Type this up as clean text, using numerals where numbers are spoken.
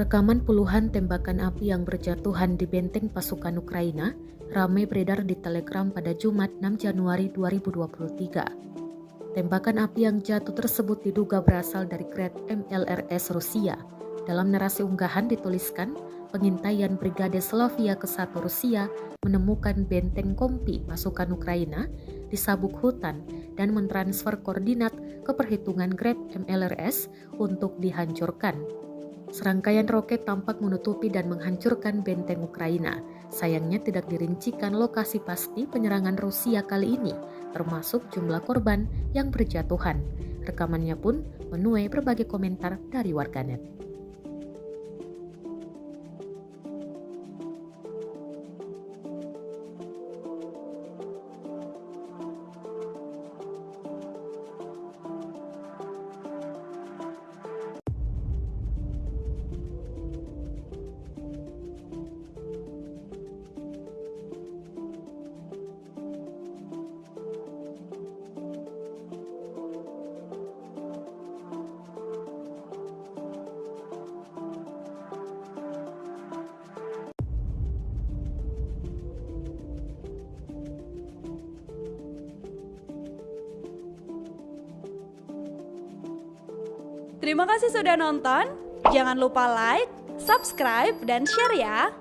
Rekaman puluhan tembakan api yang berjatuhan di benteng pasukan Ukraina ramai beredar di Telegram pada Jumat 6 Januari 2023. Tembakan api yang jatuh tersebut diduga berasal dari Grad MLRS Rusia. Dalam narasi unggahan dituliskan, pengintaian Brigade Slavia ke-1 Rusia menemukan benteng kompi pasukan Ukraina di sabuk hutan dan mentransfer koordinat ke perhitungan Grad MLRS untuk dihancurkan. Serangkaian roket tampak menutupi dan menghancurkan benteng Ukraina. Sayangnya tidak dirincikan lokasi pasti penyerangan Rusia kali ini, termasuk jumlah korban yang berjatuhan. Rekamannya pun menuai berbagai komentar dari warganet. Terima kasih sudah nonton. Jangan lupa like, subscribe, dan share ya.